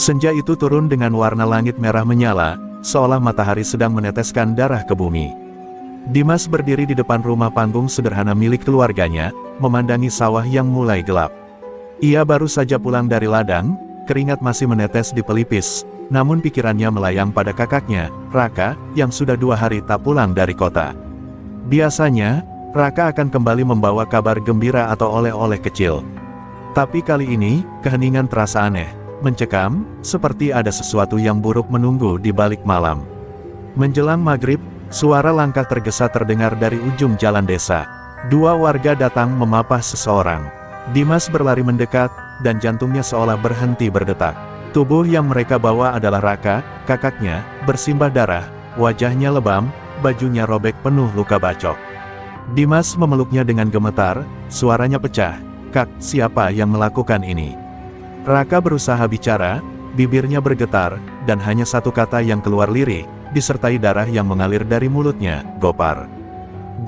Senja itu turun dengan warna langit merah menyala, seolah matahari sedang meneteskan darah ke bumi. Dimas berdiri di depan rumah panggung sederhana milik keluarganya, memandangi sawah yang mulai gelap. Ia baru saja pulang dari ladang, keringat masih menetes di pelipis, namun pikirannya melayang pada kakaknya, Raka, yang sudah 2 hari tak pulang dari kota. Biasanya, Raka akan kembali membawa kabar gembira atau oleh-oleh kecil. Tapi kali ini, keheningan terasa aneh, mencekam, seperti ada sesuatu yang buruk menunggu di balik malam. Menjelang maghrib, suara langkah tergesa terdengar dari ujung jalan desa. 2 warga datang memapah seseorang. Dimas berlari mendekat, dan jantungnya seolah berhenti berdetak. Tubuh yang mereka bawa adalah Raka, kakaknya, bersimbah darah, wajahnya lebam, bajunya robek penuh luka bacok. Dimas memeluknya dengan gemetar, suaranya pecah, "Kak, siapa yang melakukan ini?" Raka berusaha bicara, bibirnya bergetar, dan hanya satu kata yang keluar lirih, disertai darah yang mengalir dari mulutnya, "Gopar."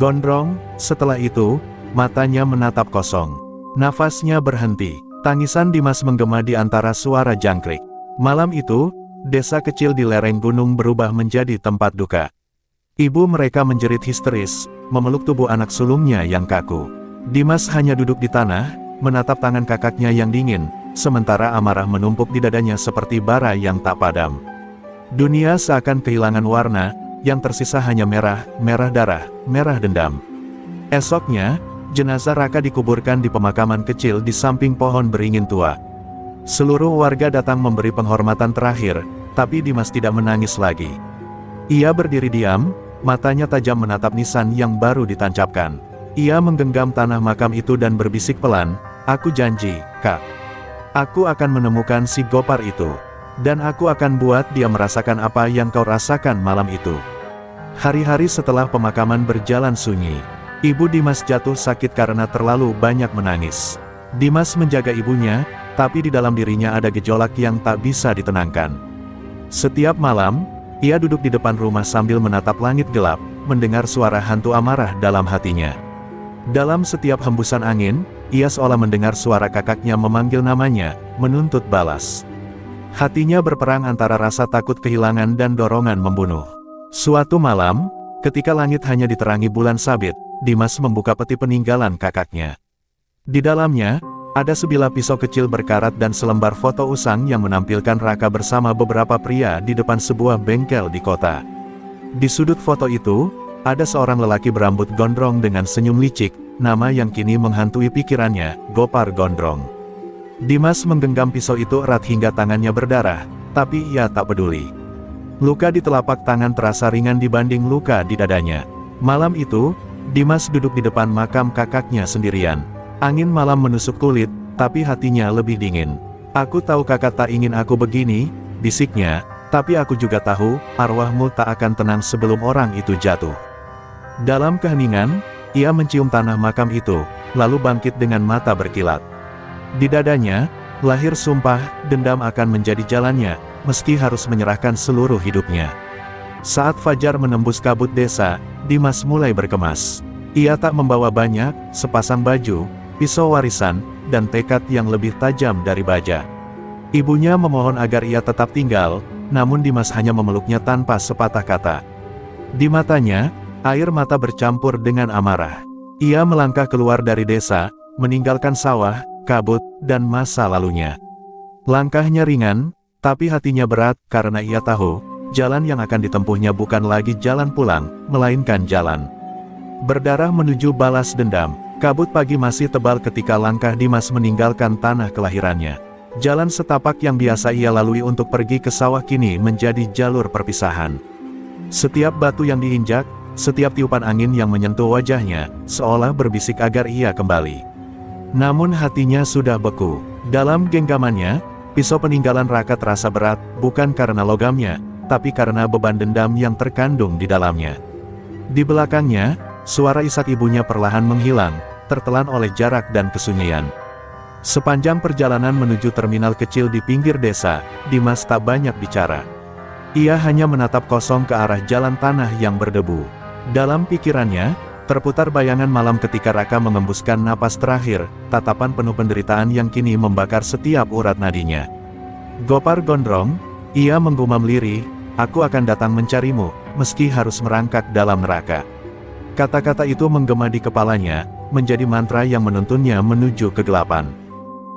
Gondrong. Setelah itu, matanya menatap kosong. Nafasnya berhenti. Tangisan Dimas menggema di antara suara jangkrik. Malam itu, desa kecil di lereng gunung berubah menjadi tempat duka. Ibu mereka menjerit histeris, memeluk tubuh anak sulungnya yang kaku. Dimas hanya duduk di tanah, menatap tangan kakaknya yang dingin, sementara amarah menumpuk di dadanya seperti bara yang tak padam. Dunia seakan kehilangan warna, yang tersisa hanya merah, merah darah, merah dendam. Esoknya, jenazah Raka dikuburkan di pemakaman kecil di samping pohon beringin tua. Seluruh warga datang memberi penghormatan terakhir, tapi Dimas tidak menangis lagi. Ia berdiri diam, matanya tajam menatap nisan yang baru ditancapkan. Ia menggenggam tanah makam itu dan berbisik pelan, "Aku janji, Kak. Aku akan menemukan si Gopar itu. Dan aku akan buat dia merasakan apa yang kau rasakan malam itu." Hari-hari setelah pemakaman berjalan sunyi. Ibu Dimas jatuh sakit karena terlalu banyak menangis. Dimas menjaga ibunya, tapi di dalam dirinya ada gejolak yang tak bisa ditenangkan. Setiap malam, ia duduk di depan rumah sambil menatap langit gelap, mendengar suara hantu amarah dalam hatinya. Dalam setiap hembusan angin, ia seolah mendengar suara kakaknya memanggil namanya, menuntut balas. Hatinya berperang antara rasa takut kehilangan dan dorongan membunuh. Suatu malam, ketika langit hanya diterangi bulan sabit, Dimas membuka peti peninggalan kakaknya. Di dalamnya, ada sebilah pisau kecil berkarat dan selembar foto usang yang menampilkan Raka bersama beberapa pria di depan sebuah bengkel di kota. Di sudut foto itu, ada seorang lelaki berambut gondrong dengan senyum licik, nama yang kini menghantui pikirannya, Gopar Gondrong. Dimas menggenggam pisau itu erat hingga tangannya berdarah, tapi ia tak peduli. Luka di telapak tangan terasa ringan dibanding luka di dadanya. Malam itu, Dimas duduk di depan makam kakaknya sendirian. Angin malam menusuk kulit, tapi hatinya lebih dingin. "Aku tahu kakak tak ingin aku begini," bisiknya, "tapi aku juga tahu, arwahmu tak akan tenang sebelum orang itu jatuh." Dalam keheningan, ia mencium tanah makam itu, lalu bangkit dengan mata berkilat. Di dadanya, lahir sumpah, dendam akan menjadi jalannya, meski harus menyerahkan seluruh hidupnya. Saat fajar menembus kabut desa, Dimas mulai berkemas. Ia tak membawa banyak, sepasang baju, pisau warisan, dan tekad yang lebih tajam dari baja. Ibunya memohon agar ia tetap tinggal, namun Dimas hanya memeluknya tanpa sepatah kata. Di matanya, air mata bercampur dengan amarah. Ia melangkah keluar dari desa, meninggalkan sawah, kabut, dan masa lalunya. Langkahnya ringan, tapi hatinya berat karena ia tahu, jalan yang akan ditempuhnya bukan lagi jalan pulang, melainkan jalan berdarah menuju balas dendam. Kabut pagi masih tebal ketika langkah Dimas meninggalkan tanah kelahirannya. Jalan setapak yang biasa ia lalui untuk pergi ke sawah kini menjadi jalur perpisahan. Setiap batu yang diinjak, setiap tiupan angin yang menyentuh wajahnya, seolah berbisik agar ia kembali. Namun hatinya sudah beku. Dalam genggamannya, pisau peninggalan Raka terasa berat, bukan karena logamnya, tapi karena beban dendam yang terkandung di dalamnya. Di belakangnya, suara isak ibunya perlahan menghilang, tertelan oleh jarak dan kesunyian. Sepanjang perjalanan menuju terminal kecil di pinggir desa, Dimas tak banyak bicara. Ia hanya menatap kosong ke arah jalan tanah yang berdebu. Dalam pikirannya, terputar bayangan malam ketika Raka mengembuskan napas terakhir, tatapan penuh penderitaan yang kini membakar setiap urat nadinya. Gopar Gondrong, ia menggumam lirih, aku akan datang mencarimu, meski harus merangkak dalam neraka. Kata-kata itu menggema di kepalanya, menjadi mantra yang menuntunnya menuju kegelapan.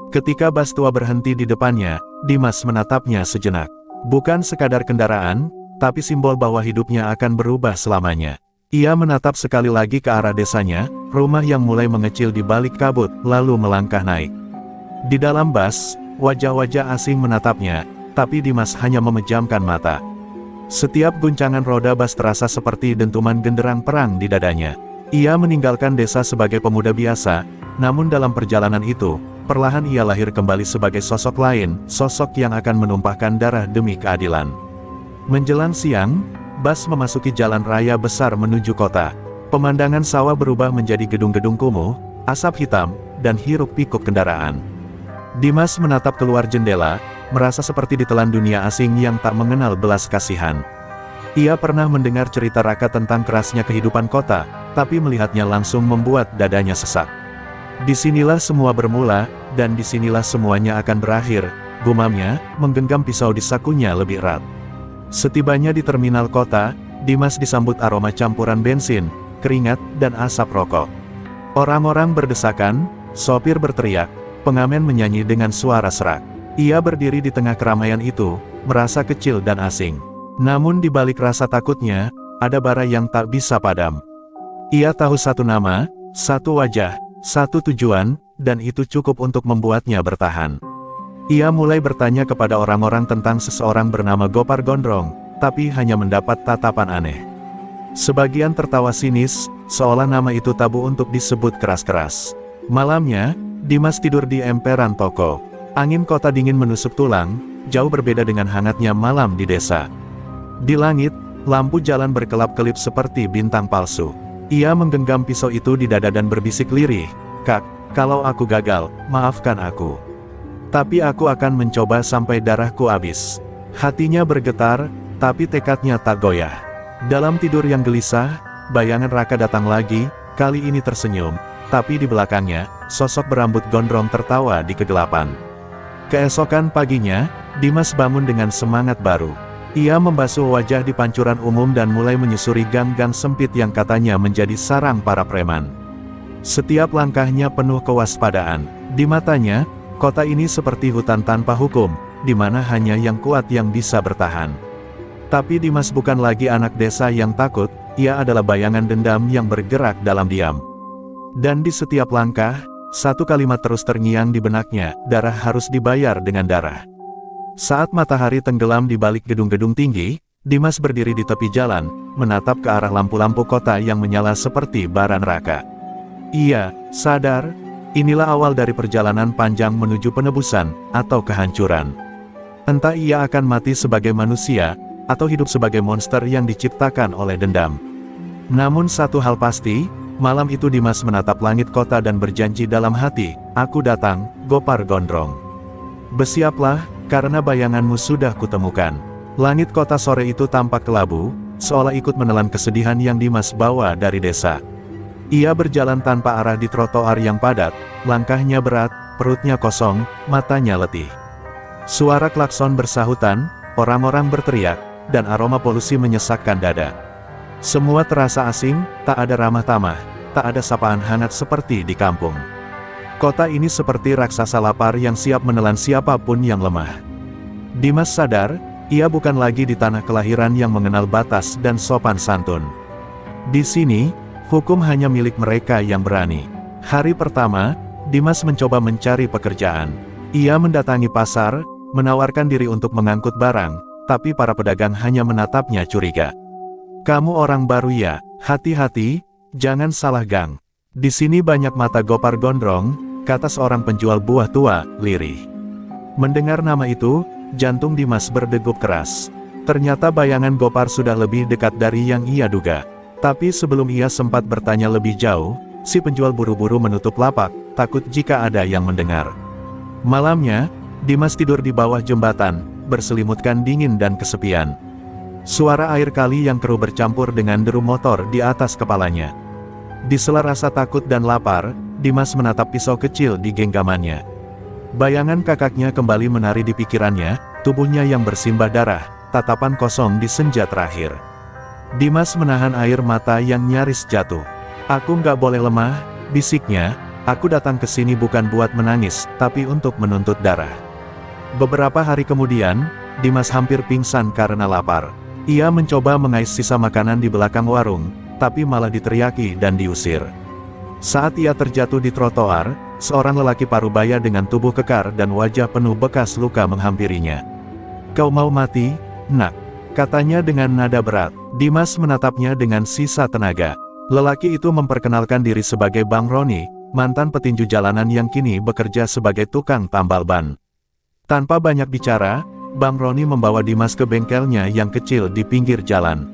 Ketika bas tua berhenti di depannya, Dimas menatapnya sejenak. Bukan sekadar kendaraan, tapi simbol bahwa hidupnya akan berubah selamanya. Ia menatap sekali lagi ke arah desanya, rumah yang mulai mengecil di balik kabut, lalu melangkah naik. Di dalam bas, wajah-wajah asing menatapnya, tapi Dimas hanya memejamkan mata. Setiap guncangan roda bas terasa seperti dentuman genderang perang di dadanya. Ia meninggalkan desa sebagai pemuda biasa, namun dalam perjalanan itu, perlahan ia lahir kembali sebagai sosok lain, sosok yang akan menumpahkan darah demi keadilan. Menjelang siang, bas memasuki jalan raya besar menuju kota. Pemandangan sawah berubah menjadi gedung-gedung kumuh, asap hitam, dan hiruk-pikuk kendaraan. Dimas menatap keluar jendela, merasa seperti ditelan dunia asing yang tak mengenal belas kasihan. Ia pernah mendengar cerita Raka tentang kerasnya kehidupan kota, tapi melihatnya langsung membuat dadanya sesak. Disinilah semua bermula, dan disinilah semuanya akan berakhir, gumamnya, menggenggam pisau di sakunya lebih erat. Setibanya di terminal kota, Dimas disambut aroma campuran bensin, keringat, dan asap rokok. Orang-orang berdesakan, sopir berteriak, pengamen menyanyi dengan suara serak. Ia berdiri di tengah keramaian itu, merasa kecil dan asing. Namun di balik rasa takutnya, ada bara yang tak bisa padam. Ia tahu satu nama, satu wajah, satu tujuan, dan itu cukup untuk membuatnya bertahan. Ia mulai bertanya kepada orang-orang tentang seseorang bernama Gopar Gondrong, tapi hanya mendapat tatapan aneh. Sebagian tertawa sinis, seolah nama itu tabu untuk disebut keras-keras. Malamnya, Dimas tidur di emperan toko. Angin kota dingin menusuk tulang, jauh berbeda dengan hangatnya malam di desa. Di langit, lampu jalan berkelap-kelip seperti bintang palsu. Ia menggenggam pisau itu di dada dan berbisik lirih, "Kak, kalau aku gagal, maafkan aku. Tapi aku akan mencoba sampai darahku habis." Hatinya bergetar, tapi tekadnya tak goyah. Dalam tidur yang gelisah, bayangan Raka datang lagi, kali ini tersenyum, tapi di belakangnya, sosok berambut gondrong tertawa di kegelapan. Keesokan paginya, Dimas bangun dengan semangat baru. Ia membasuh wajah di pancuran umum dan mulai menyusuri gang-gang sempit yang katanya menjadi sarang para preman. Setiap langkahnya penuh kewaspadaan. Di matanya, kota ini seperti hutan tanpa hukum, di mana hanya yang kuat yang bisa bertahan. Tapi Dimas bukan lagi anak desa yang takut, ia adalah bayangan dendam yang bergerak dalam diam. Dan di setiap langkah, satu kalimat terus terngiang di benaknya, darah harus dibayar dengan darah. Saat matahari tenggelam di balik gedung-gedung tinggi, Dimas berdiri di tepi jalan, menatap ke arah lampu-lampu kota yang menyala seperti bara neraka. Ia sadar, inilah awal dari perjalanan panjang menuju penebusan, atau kehancuran. Entah ia akan mati sebagai manusia, atau hidup sebagai monster yang diciptakan oleh dendam. Namun satu hal pasti, malam itu Dimas menatap langit kota dan berjanji dalam hati, "Aku datang, Gopar Gondrong. Bersiaplah, karena bayanganmu sudah kutemukan." Langit kota sore itu tampak kelabu, seolah ikut menelan kesedihan yang Dimas bawa dari desa. Ia berjalan tanpa arah di trotoar yang padat, langkahnya berat, perutnya kosong, matanya letih. Suara klakson bersahutan, orang-orang berteriak, dan aroma polusi menyesakkan dada. Semua terasa asing, tak ada ramah tamah, tak ada sapaan hangat seperti di kampung. Kota ini seperti raksasa lapar yang siap menelan siapapun yang lemah. Dimas sadar, ia bukan lagi di tanah kelahiran yang mengenal batas dan sopan santun. Di sini, hukum hanya milik mereka yang berani. Hari pertama, Dimas mencoba mencari pekerjaan. Ia mendatangi pasar, menawarkan diri untuk mengangkut barang, tapi para pedagang hanya menatapnya curiga. "Kamu orang baru ya, hati-hati, jangan salah gang. Di sini banyak mata Gopar Gondrong," kata seorang penjual buah tua, lirih. Mendengar nama itu, jantung Dimas berdegup keras. Ternyata bayangan Gopar sudah lebih dekat dari yang ia duga. Tapi sebelum ia sempat bertanya lebih jauh, si penjual buru-buru menutup lapak, takut jika ada yang mendengar. Malamnya, Dimas tidur di bawah jembatan, berselimutkan dingin dan kesepian. Suara air kali yang keruh bercampur dengan deru motor di atas kepalanya. Di sela rasa takut dan lapar, Dimas menatap pisau kecil di genggamannya. Bayangan kakaknya kembali menari di pikirannya, tubuhnya yang bersimbah darah, tatapan kosong di senja terakhir. Dimas menahan air mata yang nyaris jatuh. "Aku nggak boleh lemah," bisiknya, "aku datang ke sini bukan buat menangis, tapi untuk menuntut darah." Beberapa hari kemudian, Dimas hampir pingsan karena lapar. Ia mencoba mengais sisa makanan di belakang warung, tapi malah diteriaki dan diusir. Saat ia terjatuh di trotoar, seorang lelaki parubaya dengan tubuh kekar dan wajah penuh bekas luka menghampirinya. "Kau mau mati, nak?" katanya dengan nada berat. Dimas menatapnya dengan sisa tenaga. Lelaki itu memperkenalkan diri sebagai Bang Roni, mantan petinju jalanan yang kini bekerja sebagai tukang tambal ban. Tanpa banyak bicara, Bang Roni membawa Dimas ke bengkelnya yang kecil di pinggir jalan.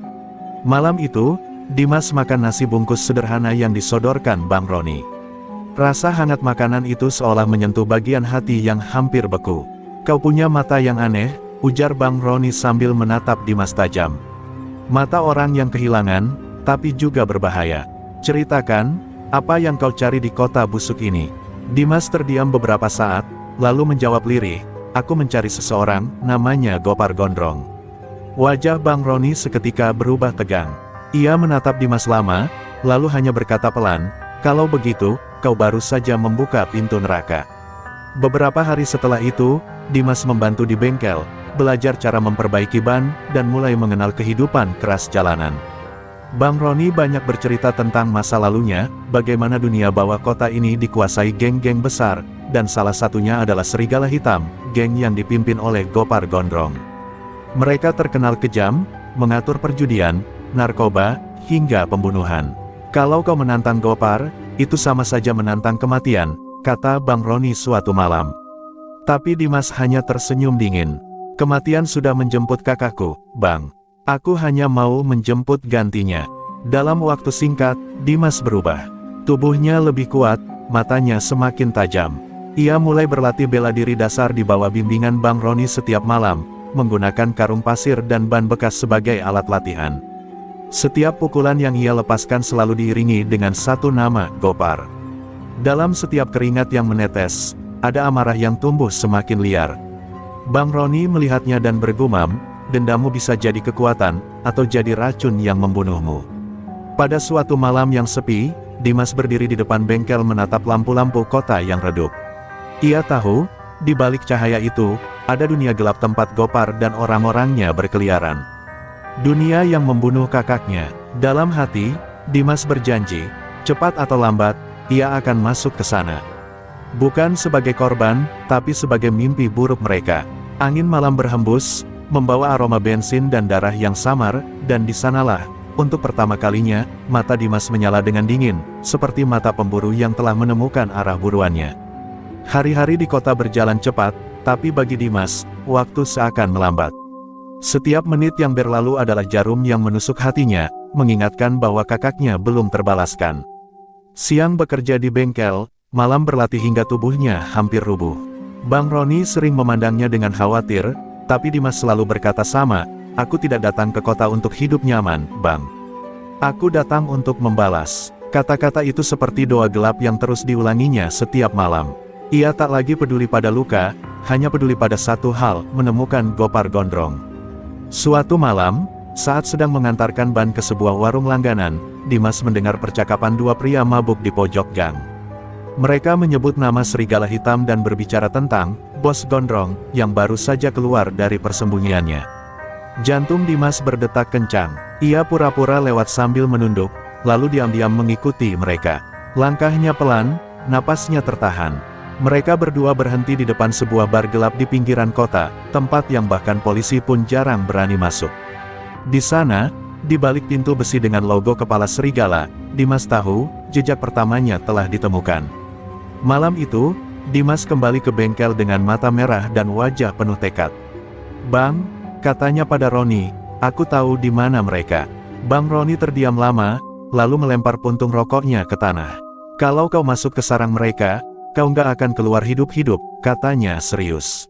Malam itu, Dimas makan nasi bungkus sederhana yang disodorkan Bang Roni. Rasa hangat makanan itu seolah menyentuh bagian hati yang hampir beku. "Kau punya mata yang aneh," ujar Bang Roni sambil menatap Dimas tajam. "Mata orang yang kehilangan, tapi juga berbahaya. Ceritakan, apa yang kau cari di kota busuk ini?" Dimas terdiam beberapa saat, lalu menjawab lirih, "Aku mencari seseorang, namanya Gopar Gondrong." Wajah Bang Roni seketika berubah tegang. Ia menatap Dimas lama, lalu hanya berkata pelan, "Kalau begitu, kau baru saja membuka pintu neraka." Beberapa hari setelah itu, Dimas membantu di bengkel, belajar cara memperbaiki ban, dan mulai mengenal kehidupan keras jalanan. Bang Roni banyak bercerita tentang masa lalunya, bagaimana dunia bawah kota ini dikuasai geng-geng besar, dan salah satunya adalah Serigala Hitam, geng yang dipimpin oleh Gopar Gondrong. Mereka terkenal kejam, mengatur perjudian, narkoba, hingga pembunuhan. "Kalau kau menantang Gopar, itu sama saja menantang kematian," kata Bang Roni suatu malam. Tapi Dimas hanya tersenyum dingin. "Kematian sudah menjemput kakakku, Bang. Aku hanya mau menjemput gantinya." Dalam waktu singkat, Dimas berubah. Tubuhnya lebih kuat, matanya semakin tajam. Ia mulai berlatih bela diri dasar di bawah bimbingan Bang Roni setiap malam, menggunakan karung pasir dan ban bekas sebagai alat latihan. Setiap pukulan yang ia lepaskan selalu diiringi dengan satu nama, Gopar. Dalam setiap keringat yang menetes, ada amarah yang tumbuh semakin liar. Bang Roni melihatnya dan bergumam, "Dendammu bisa jadi kekuatan, atau jadi racun yang membunuhmu." Pada suatu malam yang sepi, Dimas berdiri di depan bengkel menatap lampu-lampu kota yang redup. Ia tahu, di balik cahaya itu, ada dunia gelap tempat Gopar dan orang-orangnya berkeliaran. Dunia yang membunuh kakaknya. Dalam hati, Dimas berjanji, cepat atau lambat, ia akan masuk ke sana. Bukan sebagai korban, tapi sebagai mimpi buruk mereka. Angin malam berhembus, membawa aroma bensin dan darah yang samar, dan di sanalah, untuk pertama kalinya, mata Dimas menyala dengan dingin, seperti mata pemburu yang telah menemukan arah buruannya. Hari-hari di kota berjalan cepat, tapi bagi Dimas, waktu seakan melambat. Setiap menit yang berlalu adalah jarum yang menusuk hatinya, mengingatkan bahwa kakaknya belum terbalaskan. Siang bekerja di bengkel, malam berlatih hingga tubuhnya hampir rubuh. Bang Roni sering memandangnya dengan khawatir, tapi Dimas selalu berkata sama, "Aku tidak datang ke kota untuk hidup nyaman, Bang. Aku datang untuk membalas." Kata-kata itu seperti doa gelap yang terus diulanginya setiap malam. Ia tak lagi peduli pada luka, hanya peduli pada satu hal, menemukan Gopar Gondrong. Suatu malam, saat sedang mengantarkan ban ke sebuah warung langganan, Dimas mendengar percakapan dua pria mabuk di pojok gang. Mereka menyebut nama Serigala Hitam dan berbicara tentang Bos Gondrong yang baru saja keluar dari persembunyiannya. Jantung Dimas berdetak kencang. Ia pura-pura lewat sambil menunduk, lalu diam-diam mengikuti mereka. Langkahnya pelan, napasnya tertahan. Mereka berdua berhenti di depan sebuah bar gelap di pinggiran kota, tempat yang bahkan polisi pun jarang berani masuk. Di sana, di balik pintu besi dengan logo kepala serigala, Dimas tahu, jejak pertamanya telah ditemukan. Malam itu, Dimas kembali ke bengkel dengan mata merah dan wajah penuh tekad. "Bang," katanya pada Roni, "aku tahu di mana mereka." Bang Roni terdiam lama, lalu melempar puntung rokoknya ke tanah. "Kalau kau masuk ke sarang mereka, kau nggak akan keluar hidup-hidup," katanya serius.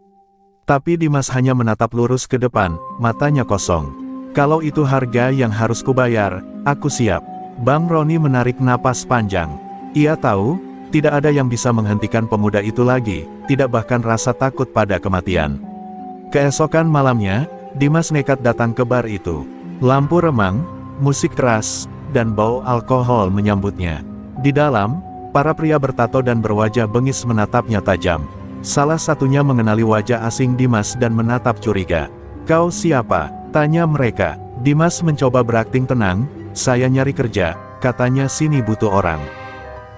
Tapi Dimas hanya menatap lurus ke depan, matanya kosong. "Kalau itu harga yang harus kubayar, aku siap." Bang Roni menarik napas panjang. Ia tahu, tidak ada yang bisa menghentikan pemuda itu lagi, tidak bahkan rasa takut pada kematian. Keesokan malamnya, Dimas nekat datang ke bar itu. Lampu remang, musik keras, dan bau alkohol menyambutnya. Di dalam, para pria bertato dan berwajah bengis menatapnya tajam. Salah satunya mengenali wajah asing Dimas dan menatap curiga. "Kau siapa?" tanya mereka. Dimas mencoba berakting tenang. "Saya nyari kerja," katanya, "sini butuh orang."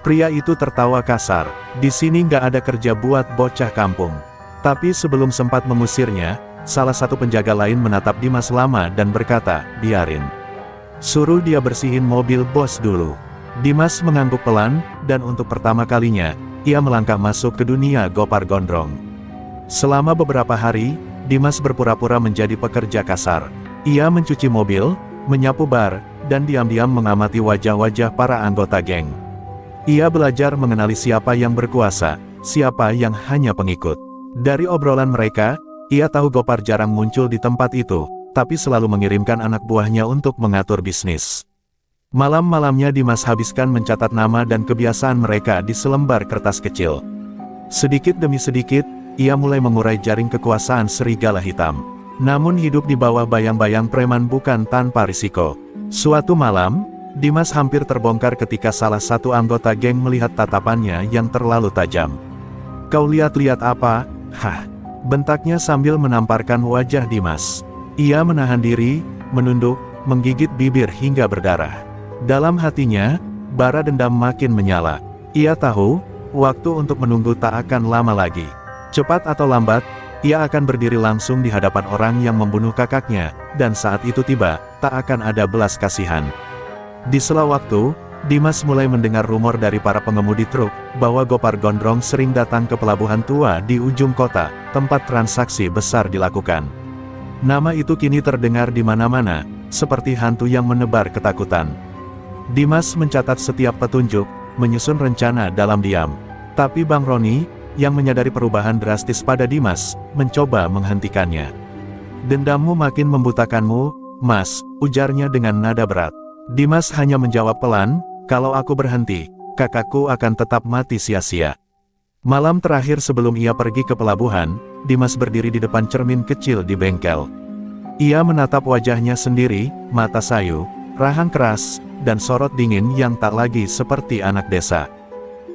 Pria itu tertawa kasar. "Di sini nggak ada kerja buat bocah kampung." Tapi sebelum sempat mengusirnya, salah satu penjaga lain menatap Dimas lama dan berkata, "Biarin. Suruh dia bersihin mobil bos dulu." Dimas mengangguk pelan, dan untuk pertama kalinya, ia melangkah masuk ke dunia Gopar Gondrong. Selama beberapa hari, Dimas berpura-pura menjadi pekerja kasar. Ia mencuci mobil, menyapu bar, dan diam-diam mengamati wajah-wajah para anggota geng. Ia belajar mengenali siapa yang berkuasa, siapa yang hanya pengikut. Dari obrolan mereka, ia tahu Gopar jarang muncul di tempat itu, tapi selalu mengirimkan anak buahnya untuk mengatur bisnis. Malam-malamnya Dimas habiskan mencatat nama dan kebiasaan mereka di selembar kertas kecil. Sedikit demi sedikit, ia mulai mengurai jaring kekuasaan serigala hitam. Namun hidup di bawah bayang-bayang preman bukan tanpa risiko. Suatu malam, Dimas hampir terbongkar ketika salah satu anggota geng melihat tatapannya yang terlalu tajam. "Kau lihat-lihat apa?" "Hah?" bentaknya sambil menamparkan wajah Dimas. Ia menahan diri, menunduk, menggigit bibir hingga berdarah. Dalam hatinya, bara dendam makin menyala. Ia tahu, waktu untuk menunggu tak akan lama lagi. Cepat atau lambat, ia akan berdiri langsung di hadapan orang yang membunuh kakaknya, dan saat itu tiba, tak akan ada belas kasihan. Di sela waktu, Dimas mulai mendengar rumor dari para pengemudi truk, bahwa Gopar Gondrong sering datang ke pelabuhan tua di ujung kota, tempat transaksi besar dilakukan. Nama itu kini terdengar di mana-mana, seperti hantu yang menebar ketakutan. Dimas mencatat setiap petunjuk, menyusun rencana dalam diam. Tapi Bang Roni, yang menyadari perubahan drastis pada Dimas, mencoba menghentikannya. "Dendammu makin membutakanmu, Mas," ujarnya dengan nada berat. Dimas hanya menjawab pelan, "Kalau aku berhenti, kakakku akan tetap mati sia-sia." Malam terakhir sebelum ia pergi ke pelabuhan, Dimas berdiri di depan cermin kecil di bengkel. Ia menatap wajahnya sendiri, mata sayu, rahang keras, dan sorot dingin yang tak lagi seperti anak desa.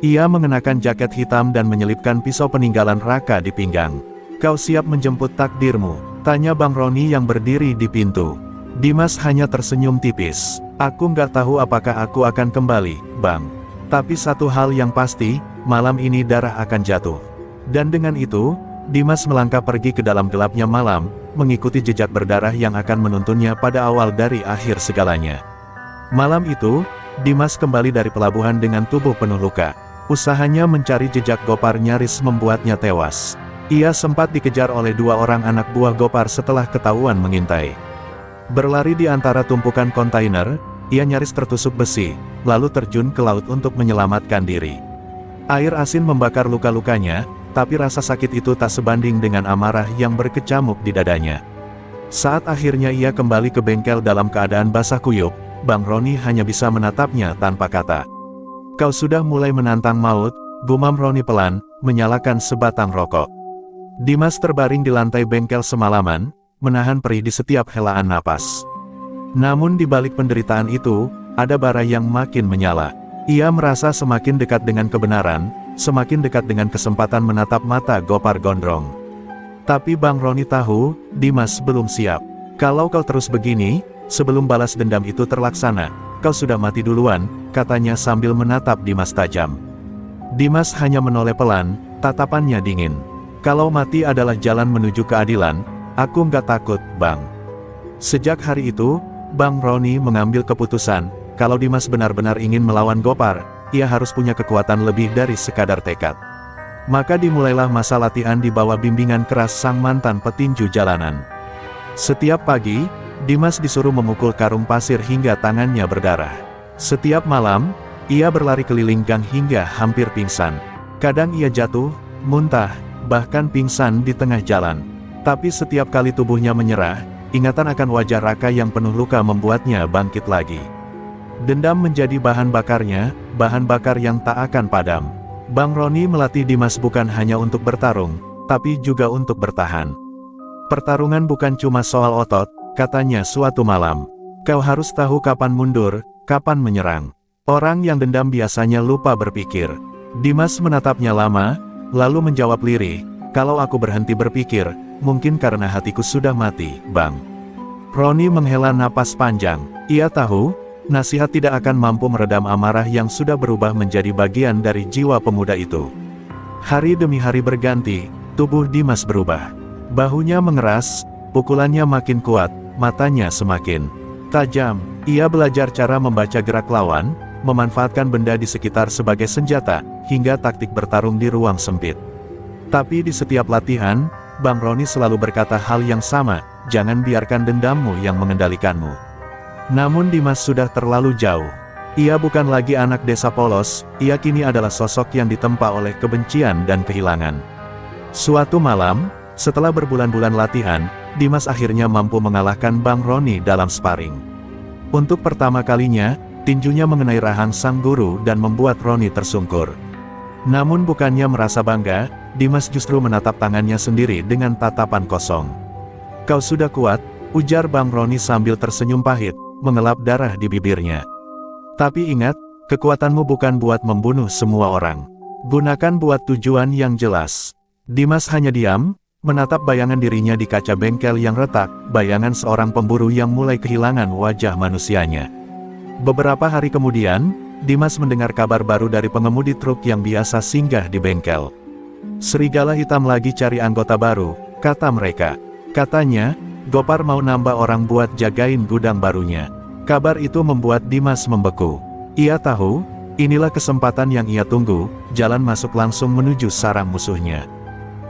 Ia mengenakan jaket hitam dan menyelipkan pisau peninggalan Raka di pinggang. "Kau siap menjemput takdirmu?" tanya Bang Roni yang berdiri di pintu. Dimas hanya tersenyum tipis. "Aku nggak tahu apakah aku akan kembali, Bang. Tapi satu hal yang pasti, malam ini darah akan jatuh." Dan dengan itu, Dimas melangkah pergi ke dalam gelapnya malam, mengikuti jejak berdarah yang akan menuntunnya pada awal dari akhir segalanya. Malam itu, Dimas kembali dari pelabuhan dengan tubuh penuh luka. Usahanya mencari jejak Gopar nyaris membuatnya tewas. Ia sempat dikejar oleh dua orang anak buah Gopar setelah ketahuan mengintai. Berlari di antara tumpukan kontainer, ia nyaris tertusuk besi, lalu terjun ke laut untuk menyelamatkan diri. Air asin membakar luka-lukanya, tapi rasa sakit itu tak sebanding dengan amarah yang berkecamuk di dadanya. Saat akhirnya ia kembali ke bengkel dalam keadaan basah kuyup, Bang Roni hanya bisa menatapnya tanpa kata. "Kau sudah mulai menantang maut," gumam Roni pelan, menyalakan sebatang rokok. Dimas terbaring di lantai bengkel semalaman, menahan perih di setiap helaan napas. Namun di balik penderitaan itu, ada bara yang makin menyala. Ia merasa semakin dekat dengan kebenaran, semakin dekat dengan kesempatan menatap mata Gopar Gondrong. Tapi Bang Roni tahu, Dimas belum siap. "Kalau kau terus begini, sebelum balas dendam itu terlaksana, kau sudah mati duluan," katanya sambil menatap Dimas tajam. Dimas hanya menoleh pelan, tatapannya dingin. "Kalau mati adalah jalan menuju keadilan, aku nggak takut, Bang." Sejak hari itu, Bang Roni mengambil keputusan, kalau Dimas benar-benar ingin melawan Gopar, ia harus punya kekuatan lebih dari sekadar tekad. Maka dimulailah masa latihan di bawah bimbingan keras sang mantan petinju jalanan. Setiap pagi, Dimas disuruh memukul karung pasir hingga tangannya berdarah. Setiap malam, ia berlari keliling gang hingga hampir pingsan. Kadang ia jatuh, muntah, bahkan pingsan di tengah jalan. Tapi setiap kali tubuhnya menyerah, ingatan akan wajah Raka yang penuh luka membuatnya bangkit lagi. Dendam menjadi bahan bakarnya, bahan bakar yang tak akan padam. Bang Roni melatih Dimas bukan hanya untuk bertarung, tapi juga untuk bertahan. Pertarungan bukan cuma soal otot, katanya suatu malam. Kau harus tahu kapan mundur, kapan menyerang. Orang yang dendam biasanya lupa berpikir. Dimas menatapnya lama, lalu menjawab lirih, kalau aku berhenti berpikir, mungkin karena hatiku sudah mati, Bang. Roni menghela napas panjang. Ia tahu, nasihat tidak akan mampu meredam amarah yang sudah berubah menjadi bagian dari jiwa pemuda itu. Hari demi hari berganti, tubuh Dimas berubah. Bahunya mengeras, pukulannya makin kuat, matanya semakin tajam. Ia belajar cara membaca gerak lawan, memanfaatkan benda di sekitar sebagai senjata, hingga taktik bertarung di ruang sempit. Tapi di setiap latihan, Bang Roni selalu berkata hal yang sama, jangan biarkan dendammu yang mengendalikanmu. Namun Dimas sudah terlalu jauh. Ia bukan lagi anak desa polos, ia kini adalah sosok yang ditempa oleh kebencian dan kehilangan. Suatu malam, setelah berbulan-bulan latihan, Dimas akhirnya mampu mengalahkan Bang Roni dalam sparring. Untuk pertama kalinya, tinjunya mengenai rahang sang guru dan membuat Roni tersungkur. Namun bukannya merasa bangga, Dimas justru menatap tangannya sendiri dengan tatapan kosong. Kau sudah kuat, ujar Bang Roni sambil tersenyum pahit, mengelap darah di bibirnya. Tapi ingat, kekuatanmu bukan buat membunuh semua orang. Gunakan buat tujuan yang jelas. Dimas hanya diam, menatap bayangan dirinya di kaca bengkel yang retak, bayangan seorang pemburu yang mulai kehilangan wajah manusianya. Beberapa hari kemudian, Dimas mendengar kabar baru dari pengemudi truk yang biasa singgah di bengkel. Serigala Hitam lagi cari anggota baru, kata mereka. Katanya, Gopar mau nambah orang buat jagain gudang barunya. Kabar itu membuat Dimas membeku. Ia tahu, inilah kesempatan yang ia tunggu, jalan masuk langsung menuju sarang musuhnya.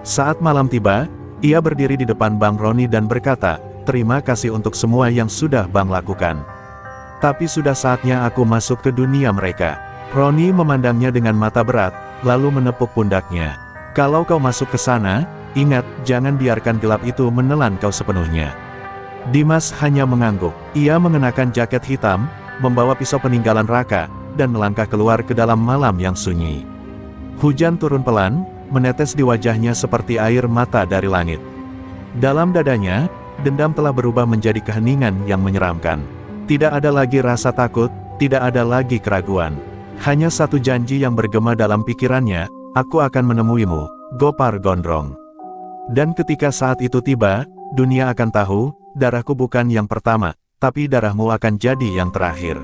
Saat malam tiba, ia berdiri di depan Bang Roni dan berkata, terima kasih untuk semua yang sudah Bang lakukan. Tapi sudah saatnya aku masuk ke dunia mereka. Roni memandangnya dengan mata berat, lalu menepuk pundaknya. Kalau kau masuk ke sana, ingat, jangan biarkan gelap itu menelan kau sepenuhnya. Dimas hanya mengangguk. Ia mengenakan jaket hitam, membawa pisau peninggalan Raka, dan melangkah keluar ke dalam malam yang sunyi. Hujan turun pelan, menetes di wajahnya seperti air mata dari langit. Dalam dadanya, dendam telah berubah menjadi keheningan yang menyeramkan. Tidak ada lagi rasa takut, tidak ada lagi keraguan. Hanya satu janji yang bergema dalam pikirannya, aku akan menemuimu, Gopar Gondrong. Dan ketika saat itu tiba, dunia akan tahu, darahku bukan yang pertama, tapi darahmu akan jadi yang terakhir.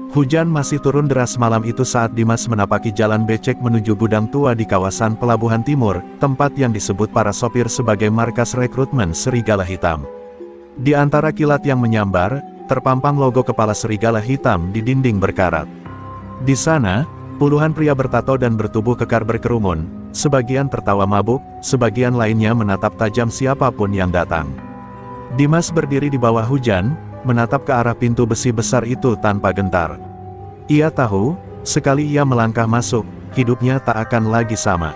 Hujan masih turun deras malam itu saat Dimas menapaki jalan becek menuju gudang tua di kawasan Pelabuhan Timur, tempat yang disebut para sopir sebagai markas rekrutmen Serigala Hitam. Di antara kilat yang menyambar, terpampang logo kepala serigala hitam di dinding berkarat. Di sana, puluhan pria bertato dan bertubuh kekar berkerumun, sebagian tertawa mabuk, sebagian lainnya menatap tajam siapapun yang datang. Dimas berdiri di bawah hujan, menatap ke arah pintu besi besar itu tanpa gentar. Ia tahu, sekali ia melangkah masuk, hidupnya tak akan lagi sama.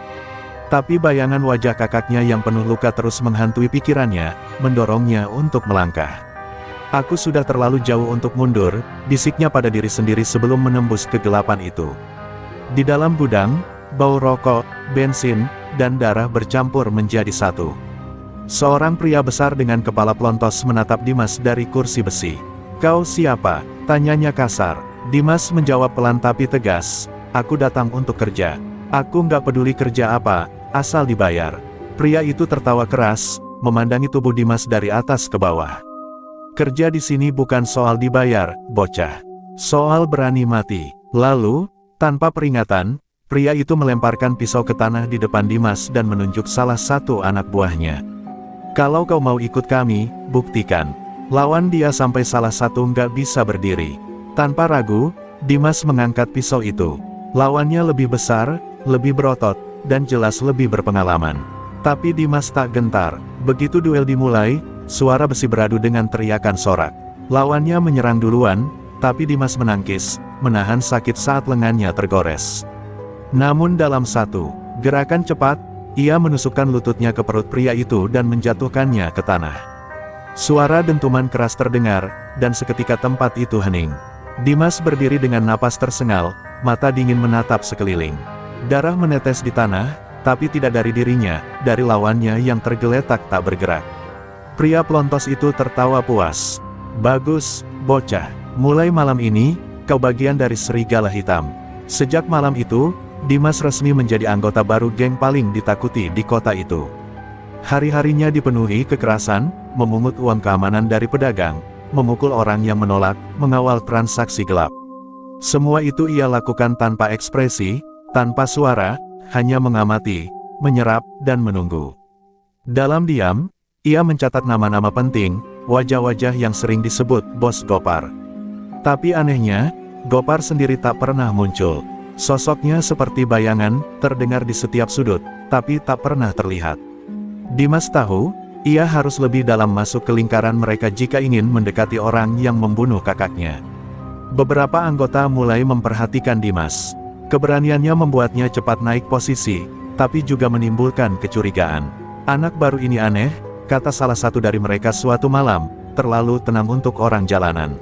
Tapi bayangan wajah kakaknya yang penuh luka terus menghantui pikirannya, mendorongnya untuk melangkah. Aku sudah terlalu jauh untuk mundur, bisiknya pada diri sendiri sebelum menembus kegelapan itu. Di dalam gudang, bau rokok, bensin, dan darah bercampur menjadi satu. Seorang pria besar dengan kepala pelontos menatap Dimas dari kursi besi. Kau siapa? Tanyanya kasar. Dimas menjawab pelan tapi tegas. Aku datang untuk kerja. Aku nggak peduli kerja apa, asal dibayar. Pria itu tertawa keras, memandangi tubuh Dimas dari atas ke bawah. Kerja di sini bukan soal dibayar, bocah. Soal berani mati. Lalu, tanpa peringatan, pria itu melemparkan pisau ke tanah di depan Dimas dan menunjuk salah satu anak buahnya. Kalau kau mau ikut kami, buktikan. Lawan dia sampai salah satu nggak bisa berdiri. Tanpa ragu, Dimas mengangkat pisau itu. Lawannya lebih besar, lebih berotot, dan jelas lebih berpengalaman. Tapi Dimas tak gentar. Begitu duel dimulai, suara besi beradu dengan teriakan sorak. Lawannya menyerang duluan, tapi Dimas menangkis, menahan sakit saat lengannya tergores. Namun dalam satu gerakan cepat, ia menusukkan lututnya ke perut pria itu dan menjatuhkannya ke tanah. Suara dentuman keras terdengar, dan seketika tempat itu hening. Dimas berdiri dengan napas tersengal, mata dingin menatap sekeliling. Darah menetes di tanah, tapi tidak dari dirinya, dari lawannya yang tergeletak tak bergerak. Pria pelontos itu tertawa puas. Bagus, bocah. Mulai malam ini, kau bagian dari Serigala Hitam. Sejak malam itu, Dimas resmi menjadi anggota baru geng paling ditakuti di kota itu. Hari-harinya dipenuhi kekerasan, memungut uang keamanan dari pedagang, memukul orang yang menolak, mengawal transaksi gelap. Semua itu ia lakukan tanpa ekspresi, tanpa suara, hanya mengamati, menyerap, dan menunggu. Dalam diam, ia mencatat nama-nama penting, wajah-wajah yang sering disebut Bos Gopar. Tapi anehnya, Gopar sendiri tak pernah muncul. Sosoknya seperti bayangan, terdengar di setiap sudut, tapi tak pernah terlihat. Dimas tahu, ia harus lebih dalam masuk ke lingkaran mereka jika ingin mendekati orang yang membunuh kakaknya. Beberapa anggota mulai memperhatikan Dimas. Keberaniannya membuatnya cepat naik posisi, tapi juga menimbulkan kecurigaan. Anak baru ini aneh, kata salah satu dari mereka suatu malam, terlalu tenang untuk orang jalanan.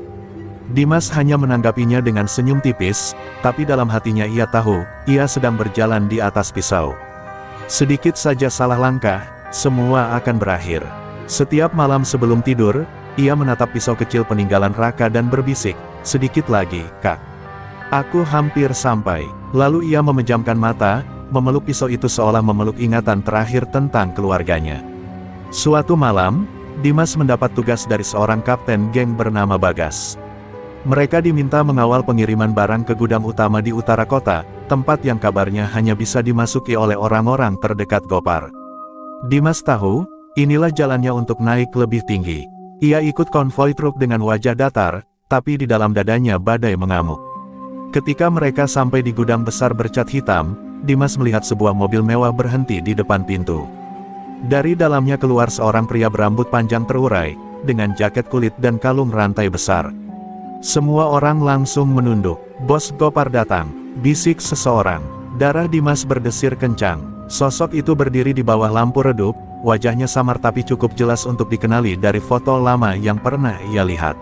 Dimas hanya menanggapinya dengan senyum tipis, tapi dalam hatinya ia tahu, ia sedang berjalan di atas pisau. Sedikit saja salah langkah, semua akan berakhir. Setiap malam sebelum tidur, ia menatap pisau kecil peninggalan Raka dan berbisik, sedikit lagi, Kak. Aku hampir sampai. Lalu ia memejamkan mata, memeluk pisau itu seolah memeluk ingatan terakhir tentang keluarganya. Suatu malam, Dimas mendapat tugas dari seorang kapten geng bernama Bagas. Mereka diminta mengawal pengiriman barang ke gudang utama di utara kota, tempat yang kabarnya hanya bisa dimasuki oleh orang-orang terdekat Gopar. Dimas tahu, inilah jalannya untuk naik lebih tinggi. Ia ikut konvoi truk dengan wajah datar, tapi di dalam dadanya badai mengamuk. Ketika mereka sampai di gudang besar bercat hitam, Dimas melihat sebuah mobil mewah berhenti di depan pintu. Dari dalamnya keluar seorang pria berambut panjang terurai, dengan jaket kulit dan kalung rantai besar. Semua orang langsung menunduk. Bos Gopar datang, bisik seseorang. Darah Dimas berdesir kencang. Sosok itu berdiri di bawah lampu redup, wajahnya samar tapi cukup jelas untuk dikenali dari foto lama yang pernah ia lihat.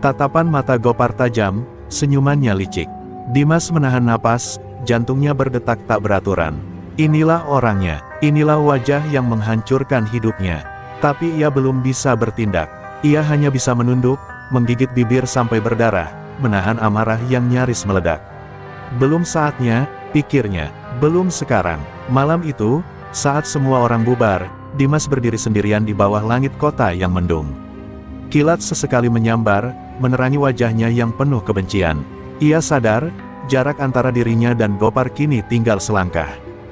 Tatapan mata Gopar tajam, senyumannya licik. Dimas menahan napas, jantungnya berdetak tak beraturan. Inilah orangnya, inilah wajah yang menghancurkan hidupnya. Tapi ia belum bisa bertindak. Ia hanya bisa menunduk, menggigit bibir sampai berdarah, menahan amarah yang nyaris meledak. Belum saatnya, pikirnya, belum sekarang. Malam itu, saat semua orang bubar, Dimas berdiri sendirian di bawah langit kota yang mendung. Kilat sesekali menyambar, menerangi wajahnya yang penuh kebencian. Ia sadar, jarak antara dirinya dan Gopar kini tinggal selangkah.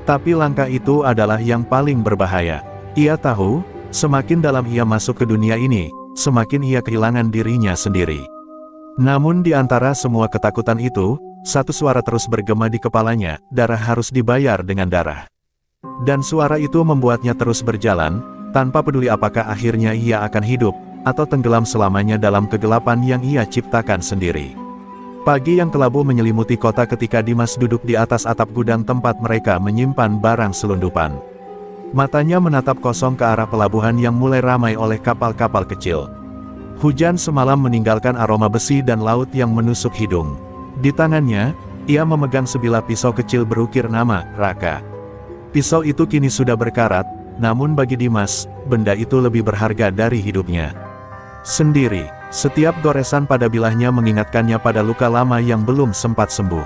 Tapi langkah itu adalah yang paling berbahaya. Ia tahu, semakin dalam ia masuk ke dunia ini, semakin ia kehilangan dirinya sendiri. Namun di antara semua ketakutan itu, satu suara terus bergema di kepalanya, darah harus dibayar dengan darah. Dan suara itu membuatnya terus berjalan, tanpa peduli apakah akhirnya ia akan hidup, atau tenggelam selamanya dalam kegelapan yang ia ciptakan sendiri. Pagi yang kelabu menyelimuti kota ketika Dimas duduk di atas atap gudang tempat mereka menyimpan barang selundupan. Matanya menatap kosong ke arah pelabuhan yang mulai ramai oleh kapal-kapal kecil. Hujan semalam meninggalkan aroma besi dan laut yang menusuk hidung. Di tangannya, ia memegang sebilah pisau kecil berukir nama, Raka. Pisau itu kini sudah berkarat, namun bagi Dimas, benda itu lebih berharga dari hidupnya sendiri. Setiap goresan pada bilahnya mengingatkannya pada luka lama yang belum sempat sembuh.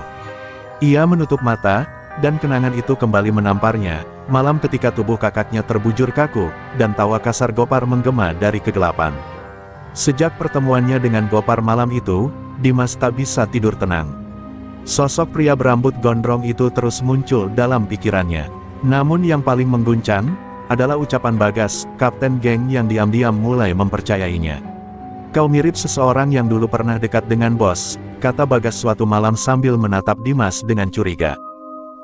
Ia menutup mata, dan kenangan itu kembali menamparnya, malam ketika tubuh kakaknya terbujur kaku, dan tawa kasar Gopar menggema dari kegelapan. Sejak pertemuannya dengan Gopar malam itu, Dimas tak bisa tidur tenang. Sosok pria berambut gondrong itu terus muncul dalam pikirannya. Namun yang paling mengguncang, adalah ucapan Bagas, kapten geng yang diam-diam mulai mempercayainya. Kau mirip seseorang yang dulu pernah dekat dengan bos, kata Bagas suatu malam sambil menatap Dimas dengan curiga.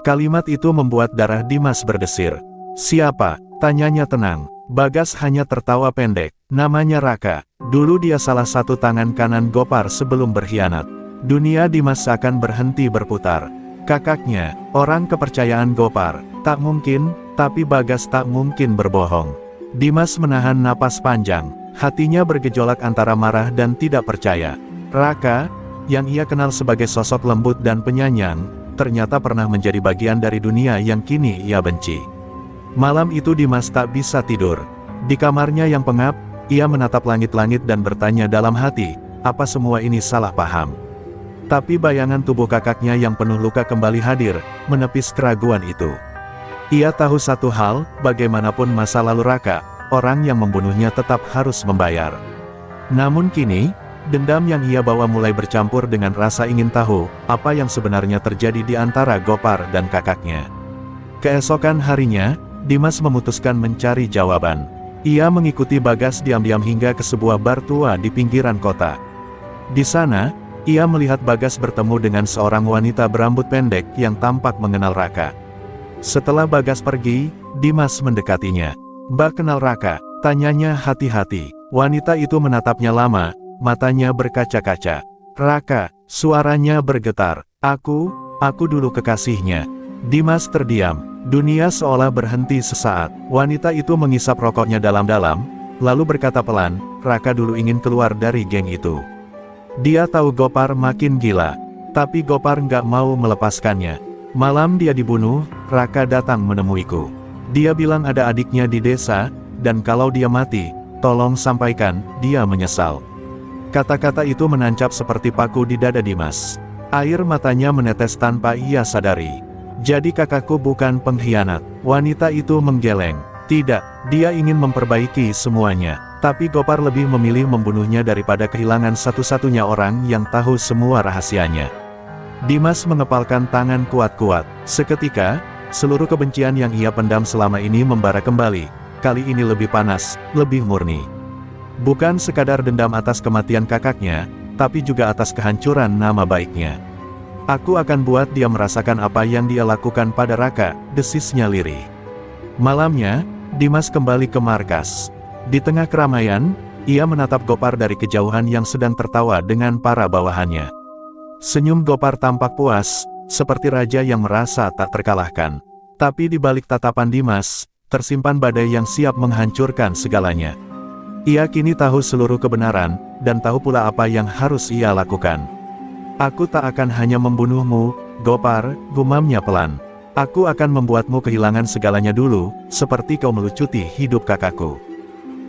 Kalimat itu membuat darah Dimas berdesir. Siapa? Tanyanya tenang. Bagas hanya tertawa pendek. Namanya Raka. Dulu dia salah satu tangan kanan Gopar sebelum berkhianat. Dunia Dimas akan berhenti berputar. Kakaknya, orang kepercayaan Gopar. Tak mungkin, tapi Bagas tak mungkin berbohong. Dimas menahan napas panjang. Hatinya bergejolak antara marah dan tidak percaya. Raka, yang ia kenal sebagai sosok lembut dan penyayang, ternyata pernah menjadi bagian dari dunia yang kini ia benci. Malam itu Dimas tak bisa tidur. Di kamarnya yang pengap, Ia menatap langit-langit dan bertanya dalam hati, apa semua ini salah paham? Tapi bayangan tubuh kakaknya yang penuh luka kembali hadir, menepis keraguan itu. Ia tahu satu hal, bagaimanapun masa lalu Raka, orang yang membunuhnya tetap harus membayar. Namun kini, dendam yang ia bawa mulai bercampur dengan rasa ingin tahu, apa yang sebenarnya terjadi di antara Gopar dan kakaknya. Keesokan harinya, Dimas memutuskan mencari jawaban. Ia mengikuti Bagas diam-diam hingga ke sebuah bar tua di pinggiran kota. Di sana, ia melihat Bagas bertemu dengan seorang wanita berambut pendek yang tampak mengenal Raka. Setelah Bagas pergi, Dimas mendekatinya. "Mbak kenal Raka?" tanyanya hati-hati. Wanita itu menatapnya lama, matanya berkaca-kaca. "Raka," suaranya bergetar. Aku dulu kekasihnya." Dimas terdiam. Dunia seolah berhenti sesaat. Wanita itu mengisap rokoknya dalam-dalam, lalu berkata pelan, "Raka dulu ingin keluar dari geng itu. Dia tahu Gopar makin gila, tapi Gopar nggak mau melepaskannya. Malam dia dibunuh, Raka datang menemuiku. Dia bilang ada adiknya di desa, dan kalau dia mati, tolong sampaikan, dia menyesal." Kata-kata itu menancap seperti paku di dada Dimas. Air matanya menetes tanpa ia sadari. "Jadi kakakku bukan pengkhianat." Wanita itu menggeleng. Tidak, dia ingin memperbaiki semuanya. Tapi Gopar lebih memilih membunuhnya daripada kehilangan satu-satunya orang yang tahu semua rahasianya. Dimas mengepalkan tangan kuat-kuat. Seketika, seluruh kebencian yang ia pendam selama ini membara kembali. Kali ini lebih panas, lebih murni. Bukan sekadar dendam atas kematian kakaknya, tapi juga atas kehancuran nama baiknya. "Aku akan buat dia merasakan apa yang dia lakukan pada Raka," desisnya lirih. Malamnya, Dimas kembali ke markas. Di tengah keramaian, ia menatap Gopar dari kejauhan yang sedang tertawa dengan para bawahannya. Senyum Gopar tampak puas, seperti raja yang merasa tak terkalahkan. Tapi di balik tatapan Dimas, tersimpan badai yang siap menghancurkan segalanya. Ia kini tahu seluruh kebenaran, dan tahu pula apa yang harus ia lakukan. "Aku tak akan hanya membunuhmu, Gopar," gumamnya pelan. "Aku akan membuatmu kehilangan segalanya dulu, seperti kau melucuti hidup kakakku."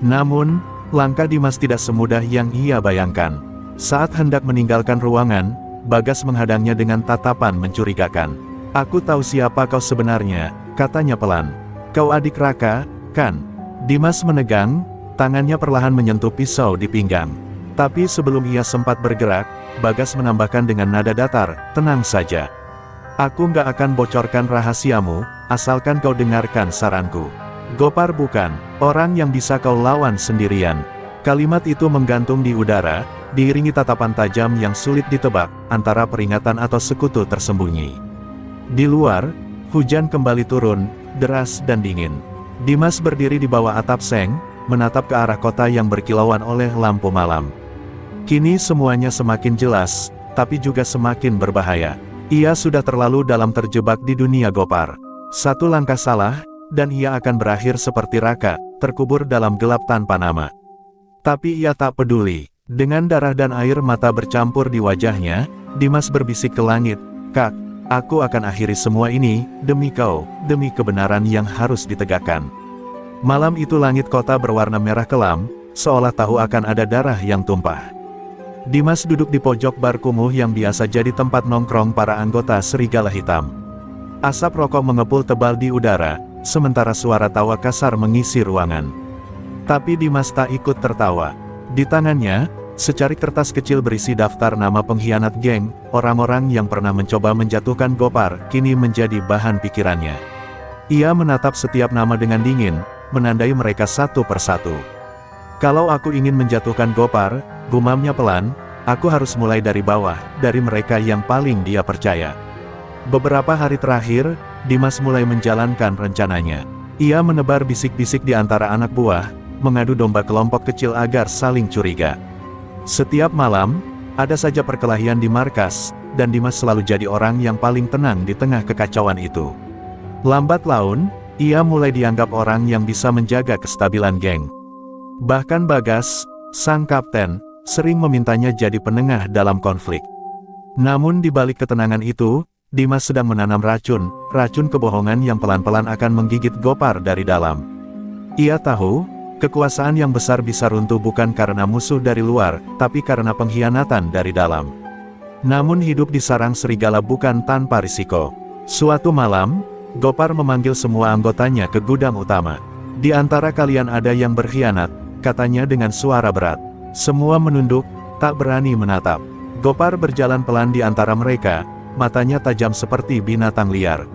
Namun, langkah Dimas tidak semudah yang ia bayangkan. Saat hendak meninggalkan ruangan, Bagas menghadangnya dengan tatapan mencurigakan. "Aku tahu siapa kau sebenarnya," katanya pelan. "Kau adik Raka, kan?" Dimas menegang, tangannya perlahan menyentuh pisau di pinggang. Tapi sebelum ia sempat bergerak, Bagas menambahkan dengan nada datar, "Tenang saja. Aku nggak akan bocorkan rahasiamu, asalkan kau dengarkan saranku. Gopar bukan orang yang bisa kau lawan sendirian." Kalimat itu menggantung di udara, diiringi tatapan tajam yang sulit ditebak, antara peringatan atau sekutu tersembunyi. Di luar, hujan kembali turun, deras dan dingin. Dimas berdiri di bawah atap seng, menatap ke arah kota yang berkilauan oleh lampu malam. Kini semuanya semakin jelas, tapi juga semakin berbahaya. Ia sudah terlalu dalam terjebak di dunia Gopar. Satu langkah salah, dan ia akan berakhir seperti Raka, terkubur dalam gelap tanpa nama. Tapi ia tak peduli. Dengan darah dan air mata bercampur di wajahnya, Dimas berbisik ke langit, "Kak, aku akan akhiri semua ini, demi kau, demi kebenaran yang harus ditegakkan." Malam itu langit kota berwarna merah kelam, seolah tahu akan ada darah yang tumpah. Dimas duduk di pojok bar kumuh yang biasa jadi tempat nongkrong para anggota Serigala Hitam. Asap rokok mengepul tebal di udara, sementara suara tawa kasar mengisi ruangan. Tapi Dimas tak ikut tertawa. Di tangannya, secarik kertas kecil berisi daftar nama pengkhianat geng, orang-orang yang pernah mencoba menjatuhkan Gopar, kini menjadi bahan pikirannya. Ia menatap setiap nama dengan dingin, menandai mereka satu persatu. "Kalau aku ingin menjatuhkan Gopar," gumamnya pelan, "aku harus mulai dari bawah, dari mereka yang paling dia percaya." Beberapa hari terakhir, Dimas mulai menjalankan rencananya. Ia menebar bisik-bisik di antara anak buah, mengadu domba kelompok kecil agar saling curiga. Setiap malam, ada saja perkelahian di markas, dan Dimas selalu jadi orang yang paling tenang di tengah kekacauan itu. Lambat laun, ia mulai dianggap orang yang bisa menjaga kestabilan geng. Bahkan Bagas, sang kapten, sering memintanya jadi penengah dalam konflik. Namun di balik ketenangan itu, Dimas sedang menanam racun kebohongan yang pelan-pelan akan menggigit Gopar dari dalam. Ia tahu, Kekuasaan yang besar bisa runtuh bukan karena musuh dari luar, tapi karena pengkhianatan dari dalam. Namun hidup di sarang serigala bukan tanpa risiko. Suatu malam, Gopar memanggil semua anggotanya ke gudang utama. Di antara kalian ada yang berkhianat, katanya dengan suara berat. Semua menunduk, tak berani menatap. Gopar berjalan pelan di antara mereka, matanya tajam seperti binatang liar.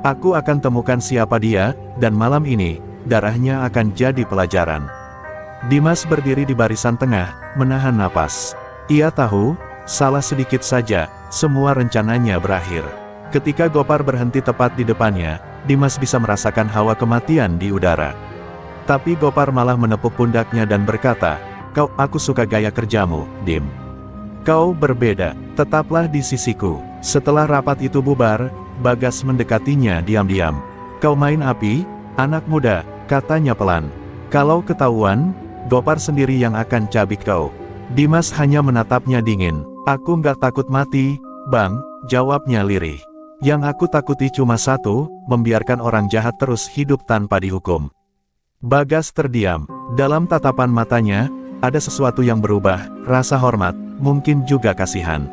Aku akan temukan siapa dia, dan malam ini, darahnya akan jadi pelajaran. Dimas berdiri di barisan tengah, menahan napas. Ia tahu, salah sedikit saja, semua rencananya berakhir. Ketika Gopar berhenti tepat di depannya, Dimas bisa merasakan hawa kematian di udara. Tapi Gopar malah menepuk pundaknya dan berkata, aku suka gaya kerjamu, Dim. Kau berbeda, tetaplah di sisiku. Setelah rapat itu bubar, Bagas mendekatinya diam-diam. Kau main api, anak muda, katanya pelan. Kalau ketahuan, Gopar sendiri yang akan cabik kau. Dimas hanya menatapnya dingin. Aku nggak takut mati, Bang, jawabnya lirih. Yang aku takuti cuma satu, membiarkan orang jahat terus hidup tanpa dihukum. Bagas terdiam. Dalam tatapan matanya, ada sesuatu yang berubah, rasa hormat, mungkin juga kasihan.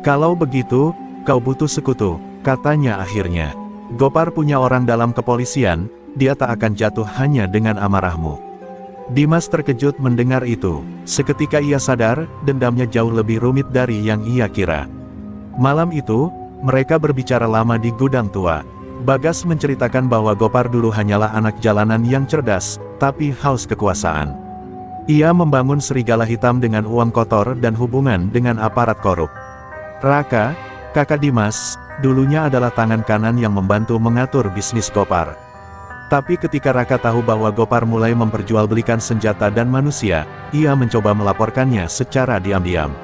Kalau begitu, kau butuh sekutu, katanya akhirnya. Gopar punya orang dalam kepolisian, dia tak akan jatuh hanya dengan amarahmu. Dimas terkejut mendengar itu. Seketika ia sadar, dendamnya jauh lebih rumit dari yang ia kira. Malam itu, mereka berbicara lama di gudang tua. Bagas menceritakan bahwa Gopar dulu hanyalah anak jalanan yang cerdas, tapi haus kekuasaan. Ia membangun serigala hitam dengan uang kotor dan hubungan dengan aparat korup. Raka, kakak Dimas, dulunya adalah tangan kanan yang membantu mengatur bisnis Gopar. Tapi ketika Raka tahu bahwa Gopar mulai memperjualbelikan senjata dan manusia, ia mencoba melaporkannya secara diam-diam.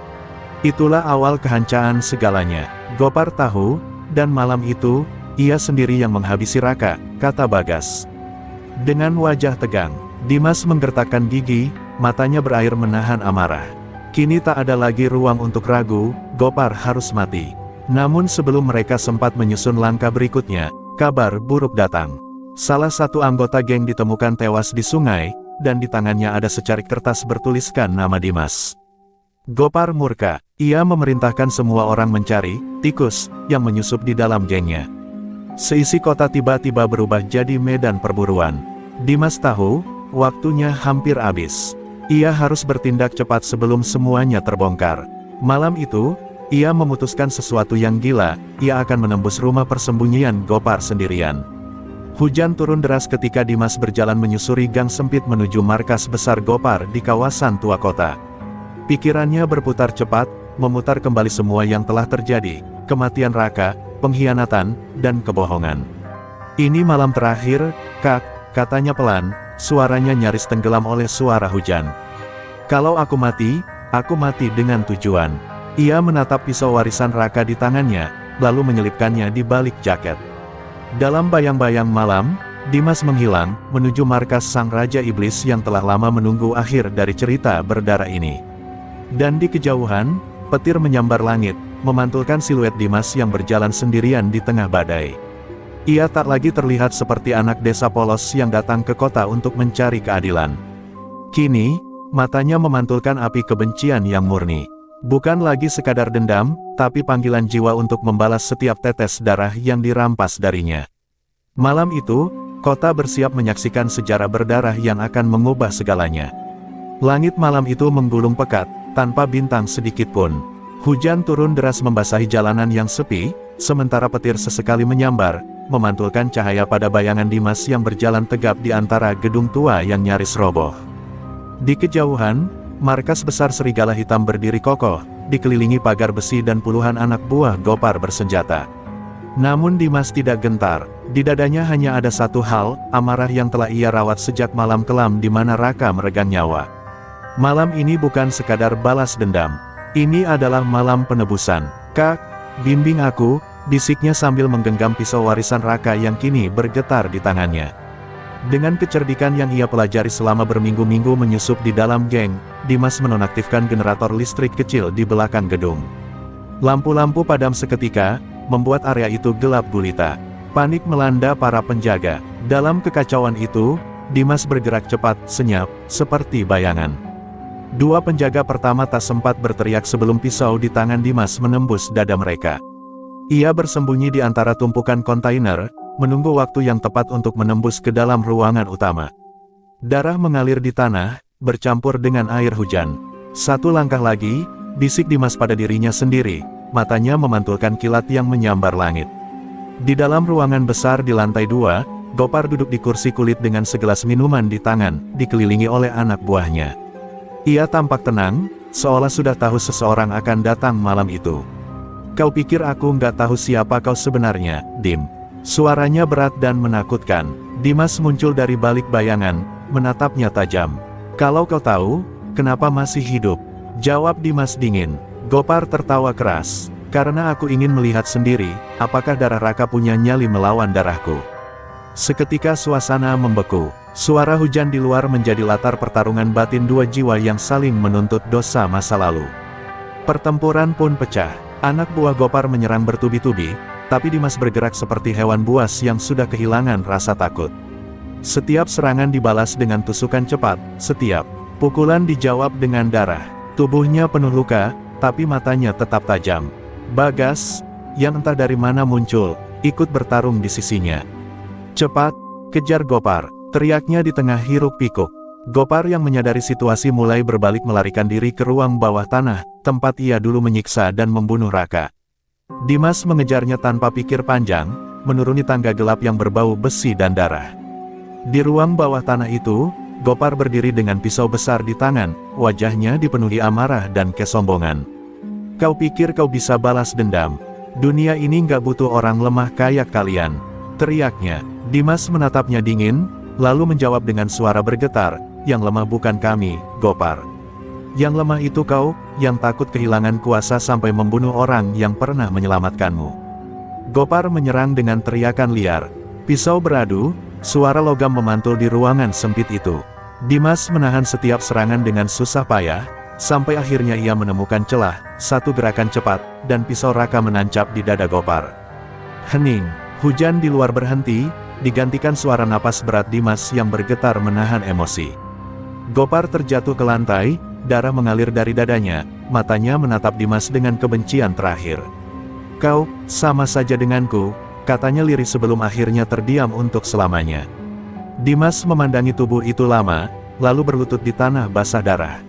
Itulah awal kehancuran segalanya. Gopar tahu, dan malam itu, ia sendiri yang menghabisi Raka, kata Bagas. Dengan wajah tegang, Dimas menggertakkan gigi, matanya berair menahan amarah. Kini tak ada lagi ruang untuk ragu, Gopar harus mati. Namun sebelum mereka sempat menyusun langkah berikutnya, kabar buruk datang. Salah satu anggota geng ditemukan tewas di sungai, dan di tangannya ada secarik kertas bertuliskan nama Dimas. Gopar murka, ia memerintahkan semua orang mencari tikus yang menyusup di dalam gengnya. Seisi kota tiba-tiba berubah jadi medan perburuan. Dimas tahu, waktunya hampir habis. Ia harus bertindak cepat sebelum semuanya terbongkar. Malam itu, ia memutuskan sesuatu yang gila, ia akan menembus rumah persembunyian Gopar sendirian. Hujan turun deras ketika Dimas berjalan menyusuri gang sempit menuju markas besar Gopar di kawasan tua kota. Pikirannya berputar cepat, memutar kembali semua yang telah terjadi, kematian Raka, pengkhianatan, dan kebohongan. Ini malam terakhir, Kak, katanya pelan, suaranya nyaris tenggelam oleh suara hujan. Kalau aku mati dengan tujuan. Ia menatap pisau warisan Raka di tangannya, lalu menyelipkannya di balik jaket. Dalam bayang-bayang malam, Dimas menghilang, menuju markas sang Raja Iblis yang telah lama menunggu akhir dari cerita berdarah ini. Dan di kejauhan, petir menyambar langit, memantulkan siluet Dimas yang berjalan sendirian di tengah badai. Ia tak lagi terlihat seperti anak desa polos yang datang ke kota untuk mencari keadilan. Kini, matanya memantulkan api kebencian yang murni. Bukan lagi sekadar dendam, tapi panggilan jiwa untuk membalas setiap tetes darah yang dirampas darinya. Malam itu, kota bersiap menyaksikan sejarah berdarah yang akan mengubah segalanya. Langit malam itu menggulung pekat, tanpa bintang sedikit pun. Hujan turun deras membasahi jalanan yang sepi, sementara petir sesekali menyambar, memantulkan cahaya pada bayangan Dimas yang berjalan tegap di antara gedung tua yang nyaris roboh. Di kejauhan, markas besar serigala hitam berdiri kokoh, dikelilingi pagar besi dan puluhan anak buah Gopar bersenjata. Namun Dimas tidak gentar, di dadanya hanya ada satu hal, amarah yang telah ia rawat sejak malam kelam di mana Raka meregang nyawa. Malam ini bukan sekadar balas dendam. Ini adalah malam penebusan. Kak, bimbing aku, bisiknya sambil menggenggam pisau warisan Raka yang kini bergetar di tangannya. Dengan kecerdikan yang ia pelajari selama berminggu-minggu menyusup di dalam geng, Dimas menonaktifkan generator listrik kecil di belakang gedung. Lampu-lampu padam seketika, membuat area itu gelap gulita. Panik melanda para penjaga. Dalam kekacauan itu, Dimas bergerak cepat, senyap, seperti bayangan. Dua penjaga pertama tak sempat berteriak sebelum pisau di tangan Dimas menembus dada mereka. Ia bersembunyi di antara tumpukan kontainer, menunggu waktu yang tepat untuk menembus ke dalam ruangan utama. Darah mengalir di tanah, bercampur dengan air hujan. Satu langkah lagi, bisik Dimas pada dirinya sendiri, matanya memantulkan kilat yang menyambar langit. Di dalam ruangan besar di lantai 2, Gopar duduk di kursi kulit dengan segelas minuman di tangan, dikelilingi oleh anak buahnya. Ia tampak tenang, seolah sudah tahu seseorang akan datang malam itu. "Kau pikir aku nggak tahu siapa kau sebenarnya, Dim?" Suaranya berat dan menakutkan. Dimas muncul dari balik bayangan, menatapnya tajam. "Kalau kau tahu, kenapa masih hidup?" jawab Dimas dingin. Gopar tertawa keras. "Karena aku ingin melihat sendiri, apakah darah Raka punya nyali melawan darahku." Seketika suasana membeku. Suara hujan di luar menjadi latar pertarungan batin dua jiwa yang saling menuntut dosa masa lalu. Pertempuran pun pecah. Anak buah Gopar menyerang bertubi-tubi, tapi Dimas bergerak seperti hewan buas yang sudah kehilangan rasa takut. Setiap serangan dibalas dengan tusukan cepat, setiap pukulan dijawab dengan darah. Tubuhnya penuh luka, tapi matanya tetap tajam. Bagas, yang entah dari mana muncul, ikut bertarung di sisinya. "Cepat, kejar Gopar!" teriaknya di tengah hiruk-pikuk. Gopar yang menyadari situasi mulai berbalik melarikan diri ke ruang bawah tanah, tempat ia dulu menyiksa dan membunuh Raka. Dimas mengejarnya tanpa pikir panjang, menuruni tangga gelap yang berbau besi dan darah. Di ruang bawah tanah itu, Gopar berdiri dengan pisau besar di tangan, wajahnya dipenuhi amarah dan kesombongan. "Kau pikir kau bisa balas dendam? Dunia ini nggak butuh orang lemah kayak kalian," teriaknya. Dimas menatapnya dingin, lalu menjawab dengan suara bergetar, "Yang lemah bukan kami, Gopar. Yang lemah itu kau, yang takut kehilangan kuasa sampai membunuh orang yang pernah menyelamatkanmu." Gopar menyerang dengan teriakan liar. Pisau beradu, suara logam memantul di ruangan sempit itu. Dimas menahan setiap serangan dengan susah payah, sampai akhirnya ia menemukan celah, satu gerakan cepat, dan pisau Raka menancap di dada Gopar. Hening, hujan di luar berhenti, digantikan suara napas berat Dimas yang bergetar menahan emosi. Gopar terjatuh ke lantai, darah mengalir dari dadanya, matanya menatap Dimas dengan kebencian terakhir. "Kau, sama saja denganku," katanya lirih sebelum akhirnya terdiam untuk selamanya. Dimas memandangi tubuh itu lama, lalu berlutut di tanah basah darah.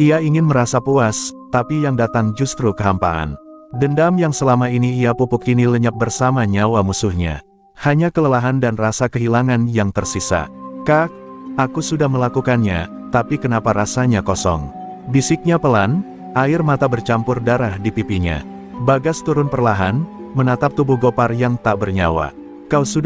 Ia ingin merasa puas, tapi yang datang justru kehampaan. Dendam yang selama ini ia pupuk kini lenyap bersama nyawa musuhnya. Hanya kelelahan dan rasa kehilangan yang tersisa. "Kak, aku sudah melakukannya, tapi kenapa rasanya kosong?" bisiknya pelan, air mata bercampur darah di pipinya. Bagas turun perlahan, menatap tubuh Gopar yang tak bernyawa. "Kau sudah